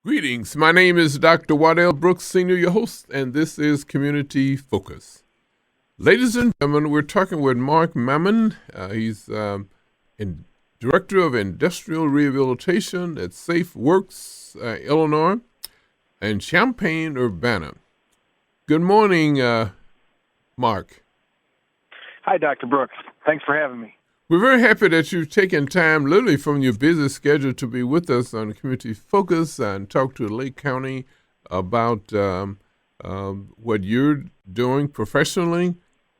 Greetings. My name is Dr. Waddell Brooks, Sr., your host, and this is Community Focus. Ladies and gentlemen, we're talking with Mark Muman. He's Director of Industrial Rehabilitation at Safe Works, Illinois, and Champaign-Urbana. Good morning, Mark. Hi, Dr. Brooks. Thanks for having me. We're very happy that you've taken time literally from your busy schedule to be with us on Community Focus and talk to Lake County about what you're doing professionally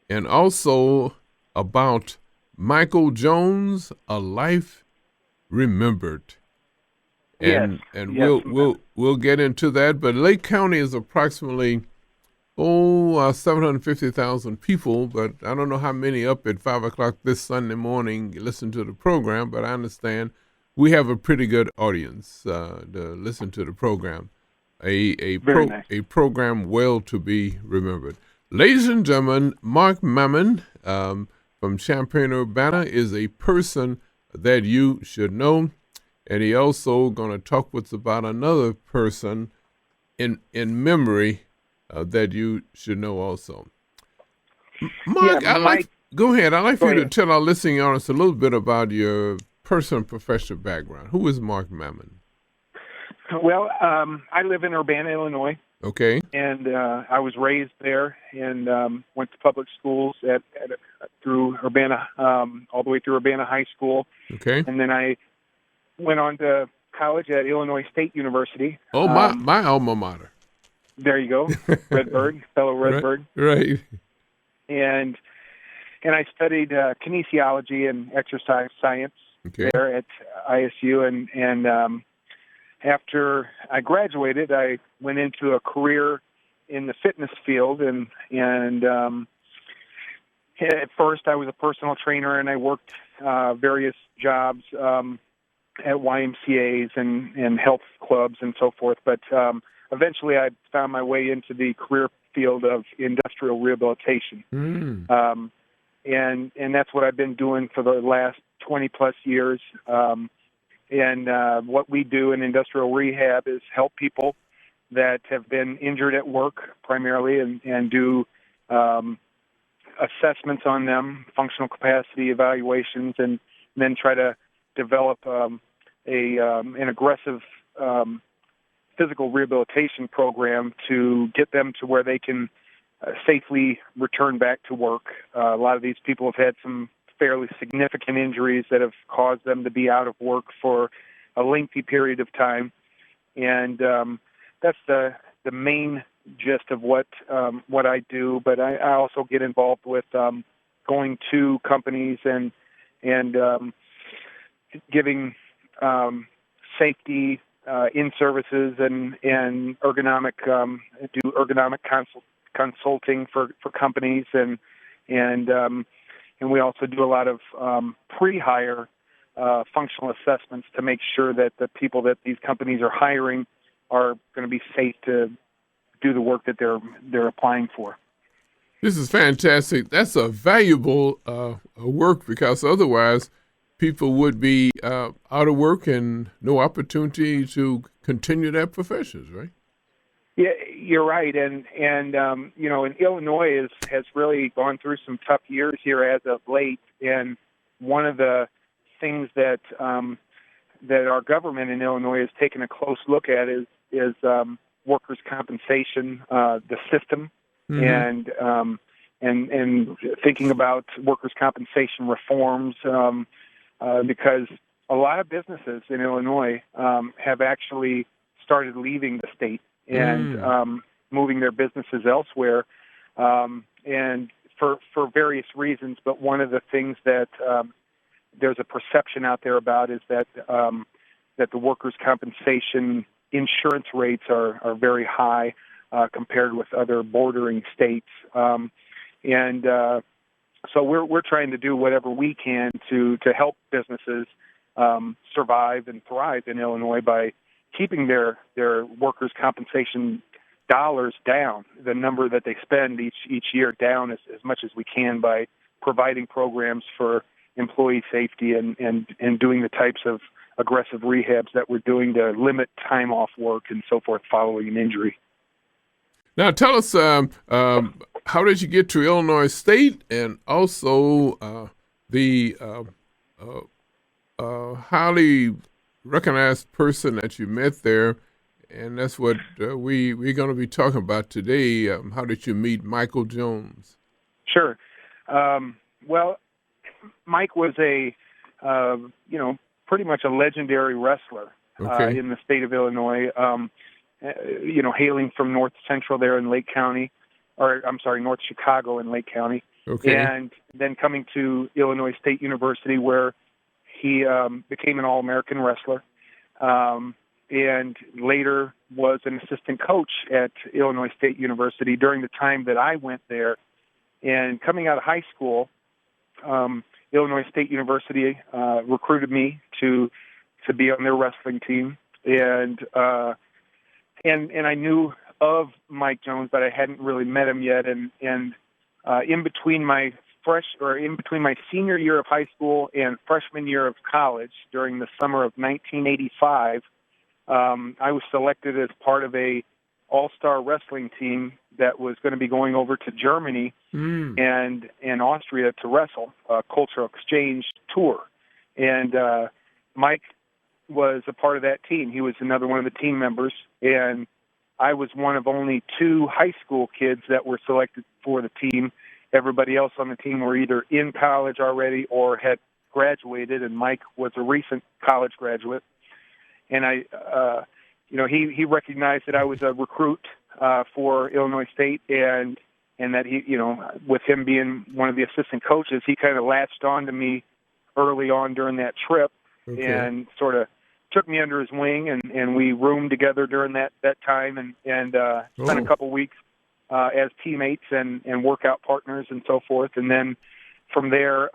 and also about Michael Jones, A Life Remembered. And yes. we'll get into that. But Lake County is approximately 750,000 people, but I don't know how many up at 5 o'clock this Sunday morning listen to the program, but I understand we have a pretty good audience to listen to the program. A program well to be remembered. Ladies and gentlemen, Mark Muman from Champaign-Urbana is a person that you should know, and he also going to talk with us about another person in memory that you should know also. Mark, go ahead. I'd like for you to tell our listening audience a little bit about your personal and professional background. Who is Mark Muman? Well, I live in Urbana, Illinois. Okay. And I was raised there and went to public schools through Urbana, all the way through Urbana High School. Okay. And then I went on to college at Illinois State University. Oh, my alma mater. There you go, Redbird, fellow Redbird. Right. And I studied kinesiology and exercise science there at ISU. And after I graduated, I went into a career in the fitness field. And at first, I was a personal trainer, and I worked various jobs at YMCA's and health clubs and so forth. But eventually, I found my way into the career field of industrial rehabilitation. And that's what I've been doing for the last 20-plus years. And what we do in industrial rehab is help people that have been injured at work primarily and do assessments on them, functional capacity evaluations, and then try to develop an aggressive physical rehabilitation program to get them to where they can safely return back to work. A lot of these people have had some fairly significant injuries that have caused them to be out of work for a lengthy period of time. And that's the main gist of what I do. But I also get involved with going to companies and giving safety in services and ergonomic do ergonomic consulting for companies and we also do a lot of pre-hire functional assessments to make sure that the people that these companies are hiring are going to be safe to do the work that they're applying for. This is fantastic. That's a valuable work because otherwise people would be out of work and no opportunity to continue their professions, right? Yeah, you're right. And Illinois has really gone through some tough years here as of late. And one of the things that our government in Illinois has taken a close look at is workers' compensation, the system, and thinking about workers' compensation reforms. Because a lot of businesses in Illinois have actually started leaving the state and moving their businesses elsewhere, and for various reasons. But one of the things that there's a perception out there about is that the workers' compensation insurance rates are very high compared with other bordering states, so we're trying to do whatever we can to help businesses survive and thrive in Illinois by keeping their workers' compensation dollars down, the number that they spend each year down as much as we can by providing programs for employee safety and doing the types of aggressive rehabs that we're doing to limit time off work and so forth following an injury. Now, tell us, how did you get to Illinois State, and also the highly recognized person that you met there, and that's what we're going to be talking about today. How did you meet Michael Jones? Sure. Well, Mike was pretty much a legendary wrestler Okay. in the state of Illinois. Hailing from North Central there in Lake County, North Chicago in Lake County, Okay. and then coming to Illinois State University, where he became an All-American wrestler, and later was an assistant coach at Illinois State University during the time that I went there. And coming out of high school, Illinois State University recruited me to be on their wrestling team, and I knew of Mike Jones, but I hadn't really met him yet. And in between my senior year of high school and freshman year of college, during the summer of 1985, I was selected as part of a all-star wrestling team that was going to be going over to Germany and Austria to wrestle, a cultural exchange tour. And Mike was a part of that team. He was another one of the team members, and I was one of only 2 high school kids that were selected for the team. Everybody else on the team were either in college already or had graduated, and Mike was a recent college graduate. And he recognized that I was a recruit for Illinois State, and that he, with him being one of the assistant coaches, he kind of latched on to me early on during that trip. Okay. And sort of took me under his wing, and we roomed together during that time, and spent a couple weeks as teammates and workout partners and so forth. And then from there,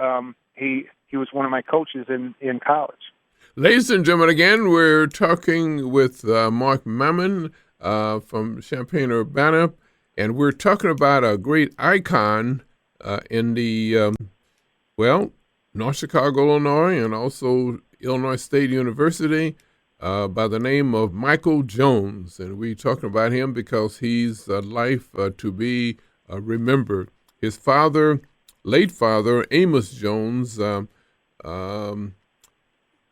he was one of my coaches in college. Ladies and gentlemen, again, we're talking with Mark Muman from Champaign-Urbana, and we're talking about a great icon in the, North Chicago, Illinois, and also Illinois State University by the name of Michael Jones. And we're talking about him because he's a life to be remembered. His father, late father, Amos Jones,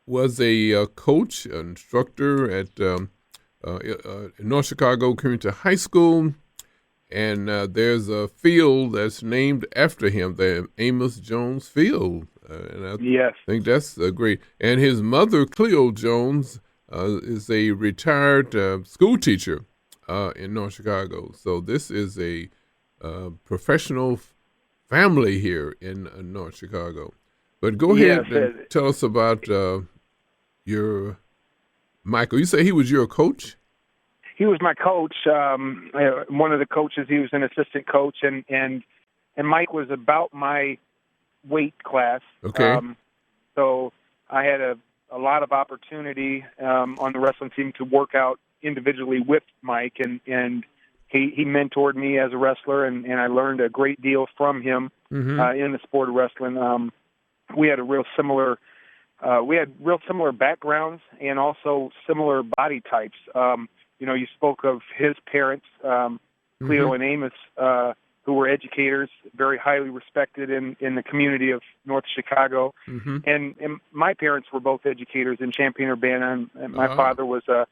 was a coach, an instructor at North Chicago Community High School. And there's a field that's named after him, the Amos Jones Field. And I think that's great. And his mother, Cleo Jones, is a retired school teacher in North Chicago. So this is a professional family here in North Chicago. But go ahead and tell us about your Michael. You say he was your coach? He was my coach, one of the coaches. He was an assistant coach, and Mike was about my weight class. Okay. So I had a lot of opportunity on the wrestling team to work out individually with Mike, and he mentored me as a wrestler, and I learned a great deal from him in the sport of wrestling. We had real similar backgrounds and also similar body types. You spoke of his parents, Cleo and Amos, who were educators, very highly respected in the community of North Chicago. And my parents were both educators in Champaign-Urbana, and my father was a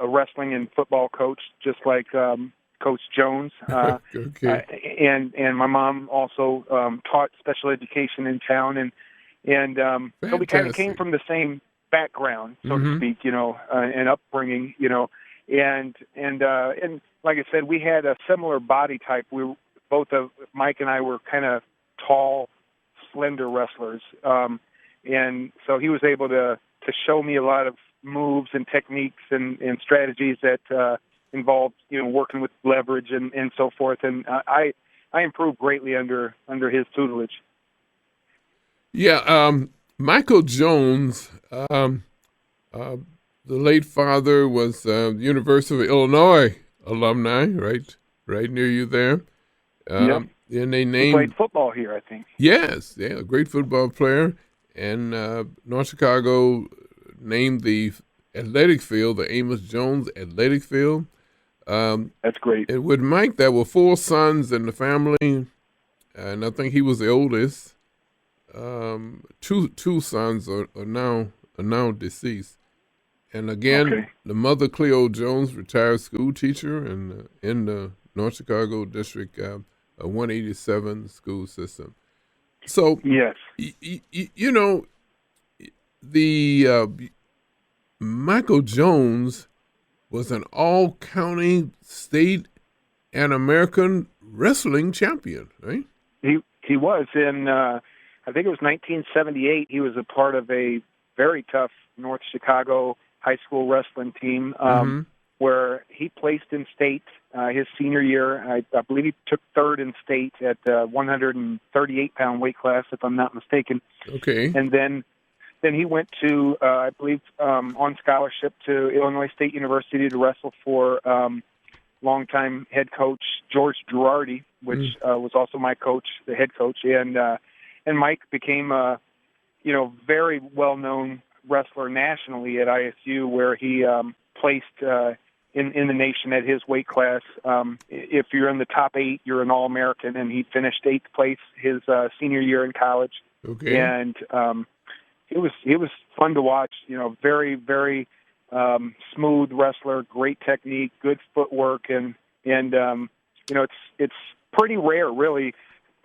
wrestling and football coach, just like Coach Jones. Okay. And my mom also taught special education in town, and so we kind of came from the same background, so to speak, and upbringing, and like I said, we had a similar body type. Mike and I were kind of tall, slender wrestlers, and so he was able to show me a lot of moves and techniques and strategies that involved, working with leverage and so forth. And I improved greatly under his tutelage. Yeah, Michael Jones, the late father was University of Illinois alumni, right near you there. Yep. And they named, he played football here, I think. Yes, a great football player. And North Chicago named the athletic field the Amos Jones Athletic Field. That's great. And with Mike, there were four sons in the family, and I think he was the oldest. Two sons are now deceased. And again, Okay. the mother, Cleo Jones, retired school teacher in the North Chicago District 187 school system. So, Yes. you know, the Michael Jones was an all-county, state, and American wrestling champion, right? He was in. I think it was 1978. He was a part of a very tough North Chicago high school wrestling team Mm-hmm. where he placed in state his senior year. I believe he took third in state at 138-pound weight class, if I'm not mistaken. Okay. And then he went to, I believe, on scholarship to Illinois State University to wrestle for longtime head coach George Girardi, which was also my coach, the head coach, and Mike became a very well known wrestler nationally at ISU, where he placed in the nation at his weight class. If you're in the top 8, you're an All-American, and he finished 8th place his senior year in college. Okay. And it was fun to watch. Very very smooth wrestler, great technique, good footwork, and it's pretty rare, really,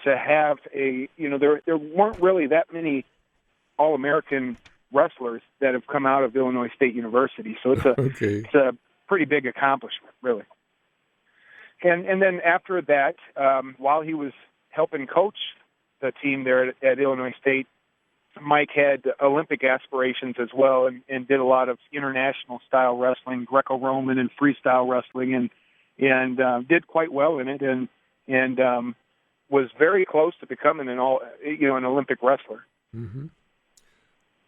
to have there weren't really that many All-American wrestlers that have come out of Illinois State University. So Okay. it's a pretty big accomplishment, really. And then after that, while he was helping coach the team there at Illinois State, Mike had Olympic aspirations as well, and did a lot of international style wrestling, Greco-Roman and freestyle wrestling, and did quite well in it, and was very close to becoming an Olympic wrestler. Mm-hmm.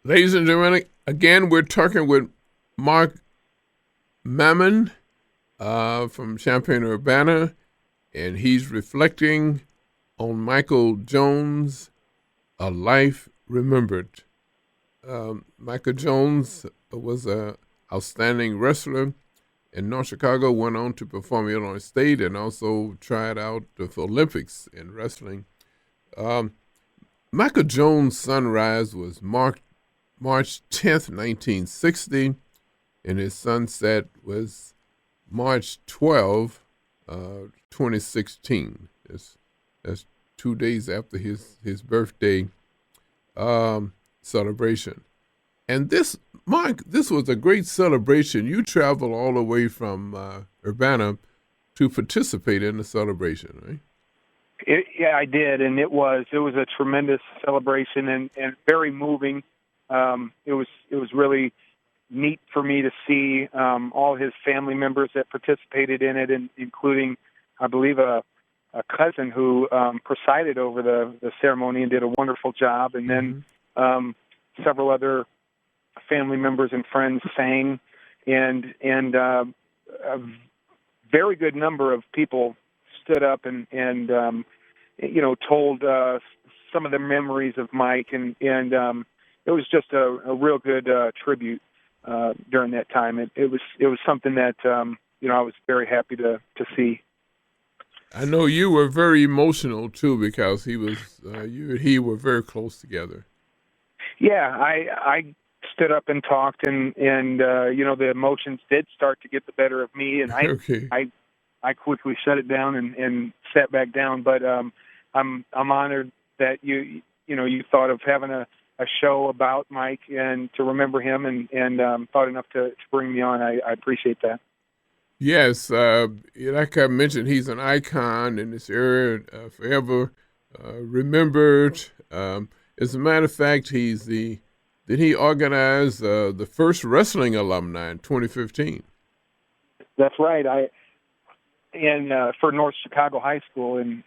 Ladies and gentlemen, again, we're talking with Mark Muman from Champaign-Urbana, and he's reflecting on Michael Jones, A Life Remembered. Michael Jones was an outstanding wrestler in North Chicago, went on to perform at Illinois State, and also tried out for Olympics in wrestling. Michael Jones' sunrise was March 10th, 1960, and his sunset was March 12th, 2016. That's 2 days after his birthday celebration. And this was a great celebration. You traveled all the way from Urbana to participate in the celebration, right? Yeah, I did, and it was a tremendous celebration and very moving. It was really neat for me to see all his family members that participated in it, and including, I believe, a cousin who presided over the ceremony and did a wonderful job, and then several other family members and friends sang, and a very good number of people stood up and told some of their memories of Mike, and it was just a real good tribute during that time. It was something that I was very happy to see. I know you were very emotional too, because you and he were very close together. Yeah, I stood up and talked, and the emotions did start to get the better of me, and Okay. I quickly shut it down and sat back down. But I'm honored that you thought of having a show about Mike and to remember him, and thought enough to bring me on. I appreciate that. Yes, like I mentioned, he's an icon in this area, forever remembered. As a matter of fact, did he organize the first wrestling alumni in 2015? That's right. For North Chicago High School, and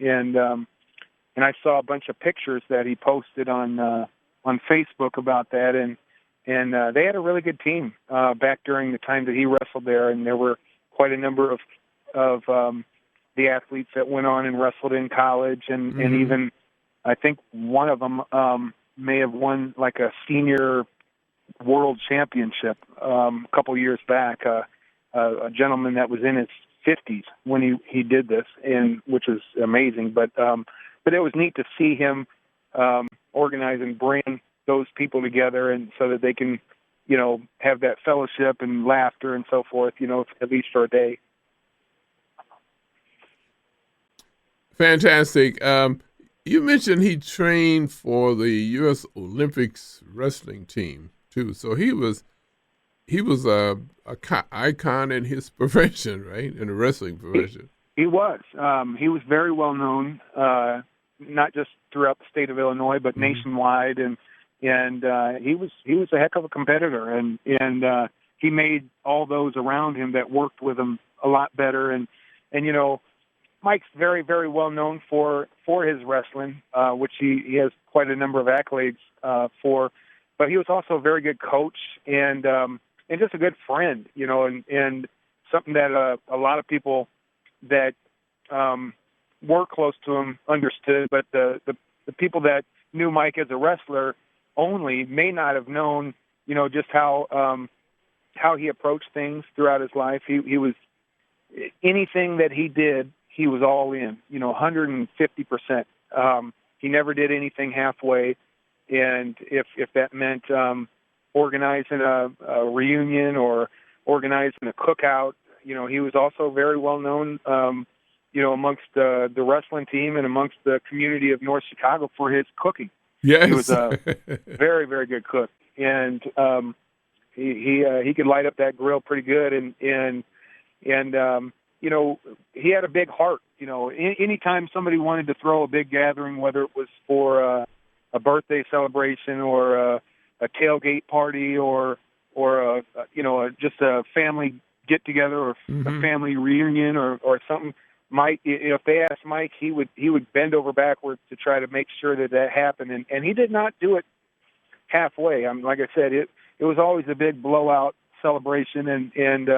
I saw a bunch of pictures that he posted on Facebook about that, and they had a really good team back during the time that he wrestled there, and there were quite a number of the athletes that went on and wrestled in college, and even I think one of them may have won like a senior world championship a couple years back. A gentleman that was in his 50s when he did this, and which was amazing. But it was neat to see him organize and bring those people together, and so that they can, have that fellowship and laughter and so forth, at least for a day. Fantastic. You mentioned he trained for the U.S. Olympics wrestling team too, so he was a icon in his profession, right? In the wrestling profession. He was. He was very well known, not just throughout the state of Illinois, but nationwide, and he was a heck of a competitor, and he made all those around him that worked with him a lot better, and Mike's very, very well known for his wrestling, which he has quite a number of accolades for. But he was also a very good coach and just a good friend, and something that a lot of people that were close to him understood. But the people that knew Mike as a wrestler only may not have known, just how he approached things throughout his life. He was anything that he did, he was all in, 150%. He never did anything halfway. And if that meant organizing a reunion or organizing a cookout, he was also very well known, amongst the wrestling team and amongst the community of North Chicago for his cooking. Yes. He was a very, very good cook, and he could light up that grill pretty good, and he had a big heart. Anytime somebody wanted to throw a big gathering, whether it was for a birthday celebration or a tailgate party or just a family get together or a family reunion or something, Mike, if they asked Mike, he would bend over backwards to try to make sure that happened, and he did not do it halfway. Like I said, it was always a big blowout celebration, and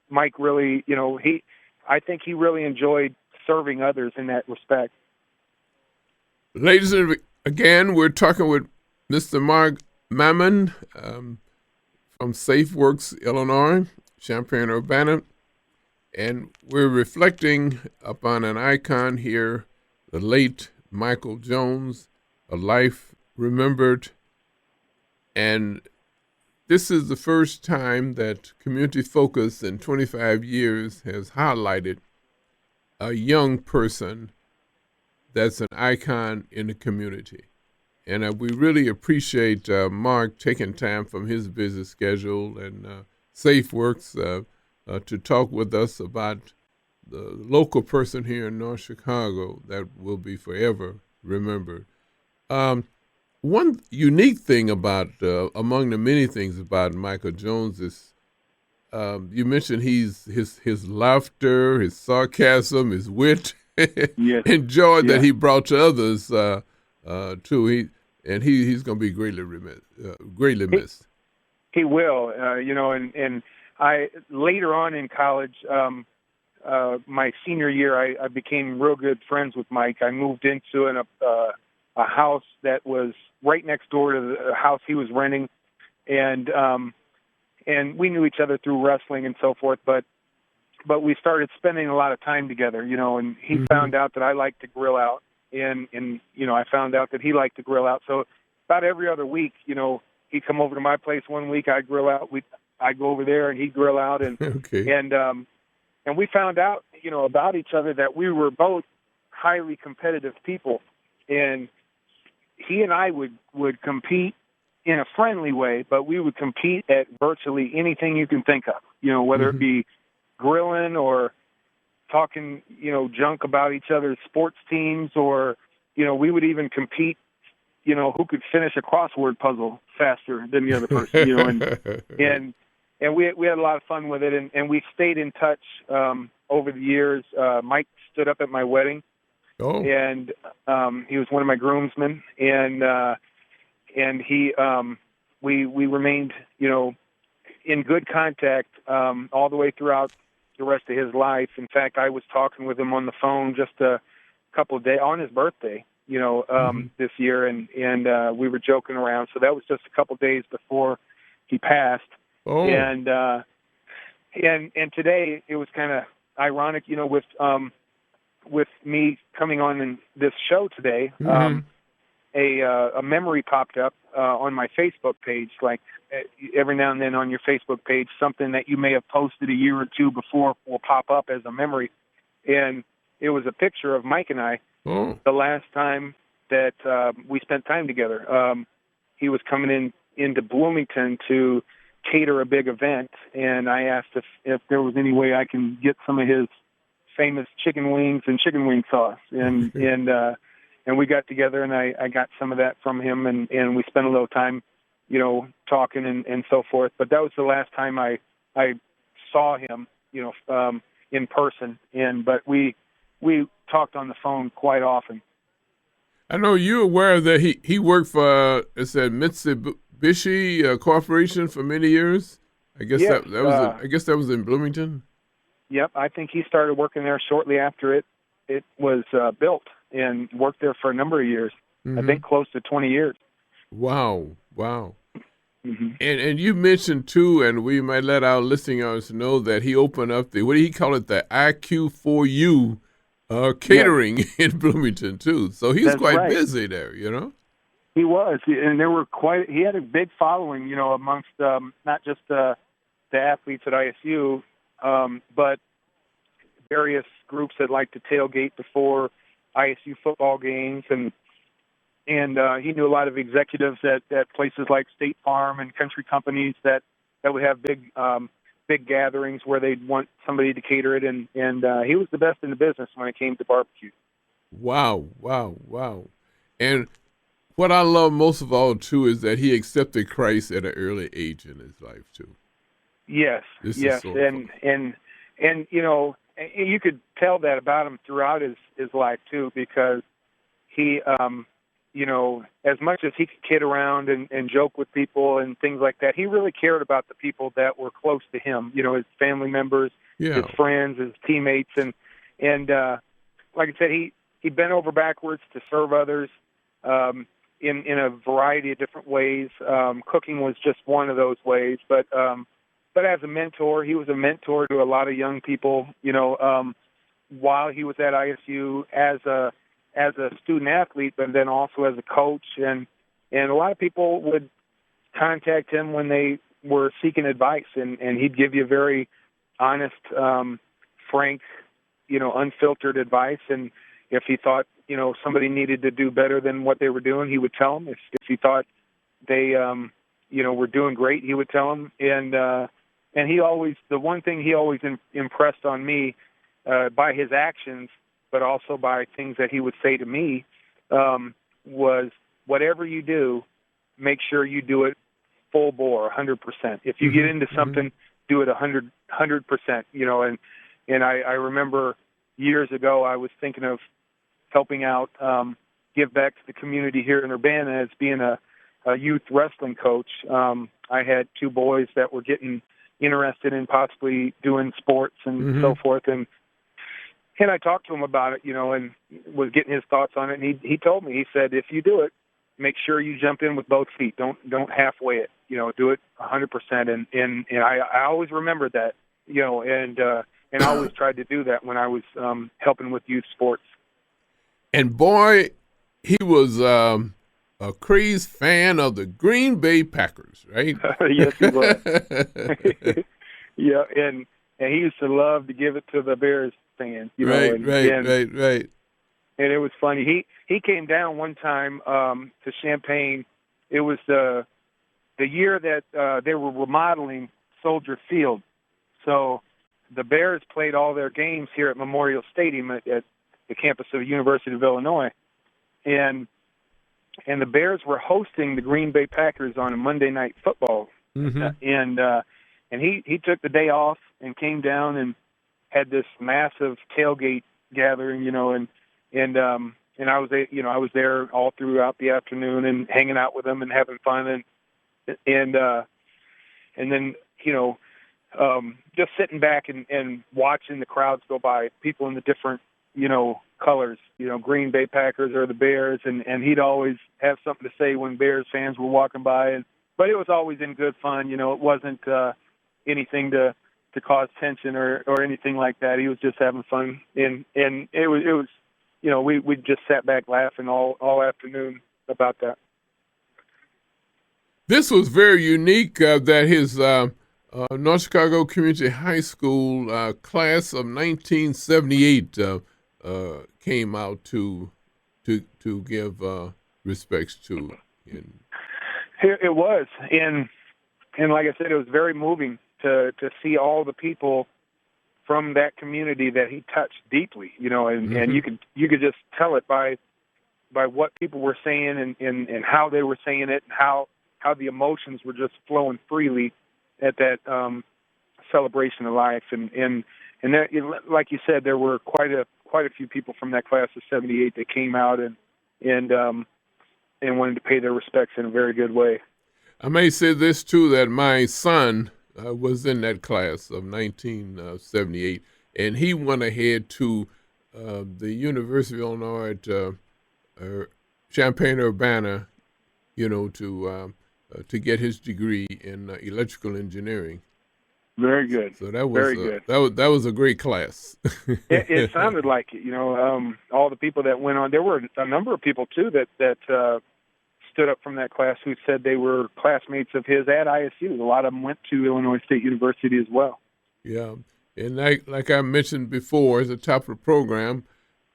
Mike really, I think he really enjoyed serving others in that respect. Ladies and again, we're talking with Mr. Mark Muman from SafeWorks, Illinois, Champaign-Urbana, and we're reflecting upon an icon here, the late Michael Jones, a life remembered. And this is the first time that Community Focus in 25 years has highlighted a young person that's an icon in the community. And we really appreciate Mark taking time from his busy schedule and SafeWorks to talk with us about the local person here in North Chicago that will be forever remembered. One unique thing about, among the many things about Michael Jones is, you mentioned his laughter, his sarcasm, his wit, Yes. and joy that he brought to others too. He's going to be greatly missed. He will, and I later on in college, my senior year, I became real good friends with Mike. I moved into a house that was right next door to the house he was renting, and we knew each other through wrestling and so forth. But we started spending a lot of time together, and he found out that I liked to grill out, and I found out that he liked to grill out. So about every other week, he'd come over to my place one week, I'd grill out. I'd go over there and he'd grill out, and okay. and we found out, about each other that we were both highly competitive people, and he and I would compete in a friendly way, but we would compete at virtually anything you can think of, whether it be grilling or talking, junk about each other's sports teams, or, we would even compete, who could finish a crossword puzzle faster than the other person, and we had a lot of fun with it, and we stayed in touch over the years. Mike stood up at my wedding. Oh. And he was one of my groomsmen, and he we remained, in good contact all the way throughout the rest of his life. In fact, I was talking with him on the phone just a couple of days on his birthday, this year, and we were joking around. So that was just a couple days before he passed, Oh. and today it was kind of ironic, with me coming on in this show today. A memory popped up on my Facebook page, like every now and then on your Facebook page, something that you may have posted a year or two before will pop up as a memory. And it was a picture of Mike and I the last time that we spent time together. He was coming into Bloomington to cater a big event, and I asked if there was any way I can get some of his famous chicken wings and chicken wing sauce. And we got together, and I got some of that from him, and we spent a little time, talking and so forth. But that was the last time I saw him, in person. But we talked on the phone quite often. I know you're aware that he worked for Mitsubishi Corporation for many years. I guess Yes, that was in Bloomington. Yep, I think he started working there shortly after it was built, and worked there for a number of years. I think close to 20 years. Wow. And you mentioned too, and we might let our listeners know that he opened up the, what do he call it, the IQ4U catering in Bloomington too. So he's quite busy there, He was, and he had a big following, amongst not just the athletes at ISU, but various groups that like to tailgate before ISU football games, and he knew a lot of executives at places like State Farm and country companies that would have big gatherings where they'd want somebody to cater it, and he was the best in the business when it came to barbecue. Wow. And what I love most of all too is that he accepted Christ at an early age in his life too. Yes, and you could tell that about him throughout his life too, because he, as much as he could kid around and joke with people and things like that, he really cared about the people that were close to him, his family members, his friends, his teammates, and like I said, he bent over backwards to serve others in a variety of different ways. Cooking was just one of those ways, but as a mentor, he was a mentor to a lot of young people, while he was at ISU as a student athlete, but then also as a coach. And a lot of people would contact him when they were seeking advice, and he'd give you very honest, frank, unfiltered advice. And if he thought, somebody needed to do better than what they were doing, he would tell them. If he thought they, were doing great, he would tell them. And he always, the one thing he always impressed on me, by his actions, but also by things that he would say to me, was whatever you do, make sure you do it full bore, 100%. If you get into something, do it 100%. And I remember years ago I was thinking of helping out, give back to the community here in Urbana as being a youth wrestling coach. I had two boys that were getting interested in possibly doing sports and so forth, and I talked to him about it, and was getting his thoughts on it. And he told me, he said, if you do it, make sure you jump in with both feet. Don't halfway it. Do it 100%. And I always remembered that, and I always tried to do that when I was helping with youth sports. And boy, he was a crazed fan of the Green Bay Packers, right? Yes, he was. Yeah, and he used to love to give it to the Bears fans, Right. And it was funny. He came down one time to Champaign. It was the year that they were remodeling Soldier Field. So the Bears played all their games here at Memorial Stadium at the campus of the University of Illinois. And the Bears were hosting the Green Bay Packers on a Monday Night Football. And he took the day off and came down and had this massive tailgate gathering, and I was there all throughout the afternoon and hanging out with them and having fun, and then just sitting back and watching the crowds go by, people in the different colors, Green Bay Packers or the Bears, and he'd always have something to say when Bears fans were walking by, but it was always in good fun. It wasn't anything to cause tension or anything like that. He was just having fun, and it was we just sat back laughing all afternoon about that. This was very unique that his North Chicago Community High School class of 1978 came out to give respects to. It was, and like I said, it was very moving to see all the people from that community that he touched deeply, and you could just tell it by what people were saying and how they were saying it, and how the emotions were just flowing freely at that celebration of life, and there, like you said, there were quite a few people from that class of '78 that came out and wanted to pay their respects in a very good way. I may say this too, that my son was in that class of 1978, and he went ahead to the University of Illinois at Champaign-Urbana, to get his degree in electrical engineering. Very good. So that was very good. That was a great class. It sounded like it. All the people that went on. There were a number of people too that stood up from that class who said they were classmates of his at ISU. A lot of them went to Illinois State University as well. Yeah, and like I mentioned before, at the top of the program,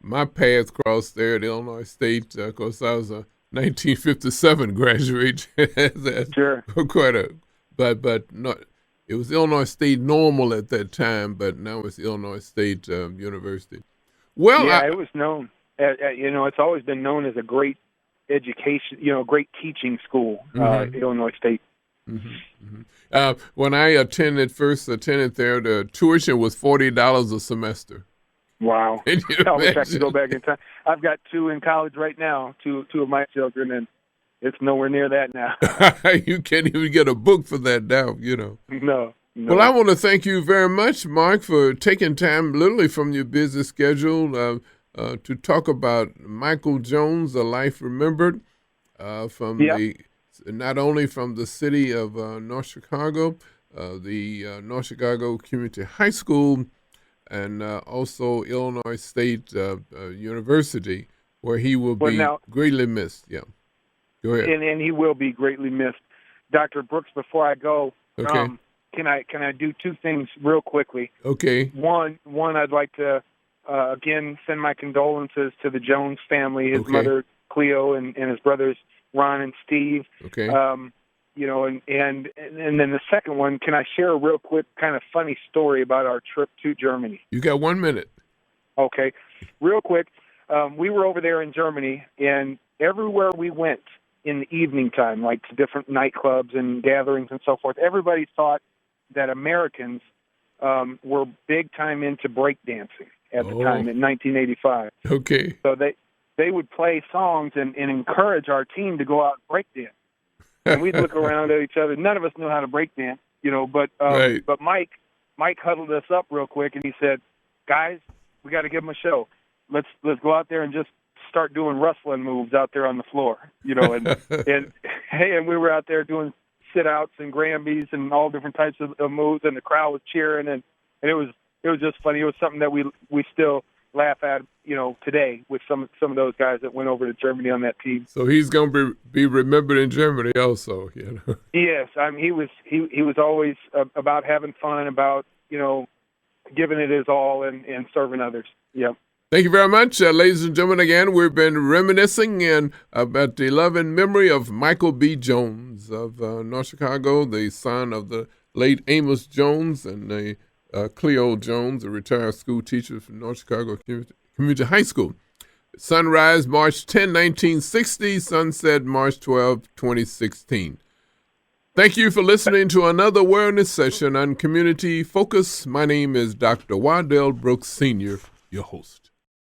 my paths crossed there at Illinois State. Of course, I was a 1957 graduate. Sure. But not. It was Illinois State Normal at that time, but now it's Illinois State University. Well, yeah, it was known. It's always been known as a great education, great teaching school, Illinois State. Mm-hmm. Mm-hmm. When I first attended there, the tuition was $40 a semester. Wow. I wish I could go back in time. I've got two in college right now, two of my children, and it's nowhere near that now. You can't even get a book for that now, No. Well, I want to thank you very much, Mark, for taking time literally from your busy schedule to talk about Michael Jones, A Life Remembered, not only from the city of North Chicago, the North Chicago Community High School, and also Illinois State University, where he will be greatly missed. Yeah, go ahead. And he will be greatly missed. Dr. Brooks, before I go, okay. Can I do two things real quickly? Okay. One, I'd like to again send my condolences to the Jones family, his mother Cleo and his brothers Ron and Steve. Okay. And then the second one, can I share a real quick kind of funny story about our trip to Germany? You got 1 minute. Okay. Real quick, we were over there in Germany, and everywhere we went in the evening time, like to different nightclubs and gatherings and so forth, everybody thought that Americans were big time into breakdancing at the time in 1985. Okay. So they would play songs and encourage our team to go out and breakdance. And we'd look around at each other. None of us knew how to break dance, but right. But Mike huddled us up real quick, and he said, "Guys, we got to give them a show. Let's go out there and just start doing wrestling moves out there on the floor, and we were out there doing sit-outs and Granbys and all different types of moves, and the crowd was cheering, and it was just funny. It was something that we still laugh at, today with some of those guys that went over to Germany on that team. So he's going to be remembered in Germany also, Yes, I mean he was always about having fun, about giving it his all and serving others. Yep. Thank you very much, ladies and gentlemen. Again, we've been reminiscing about the love and memory of Michael B. Jones of North Chicago, the son of the late Amos Jones and Cleo Jones, a retired school teacher from North Chicago Community High School. Sunrise, March 10, 1960. Sunset, March 12, 2016. Thank you for listening to another wellness session on Community Focus. My name is Dr. Waddell Brooks, Sr., your host.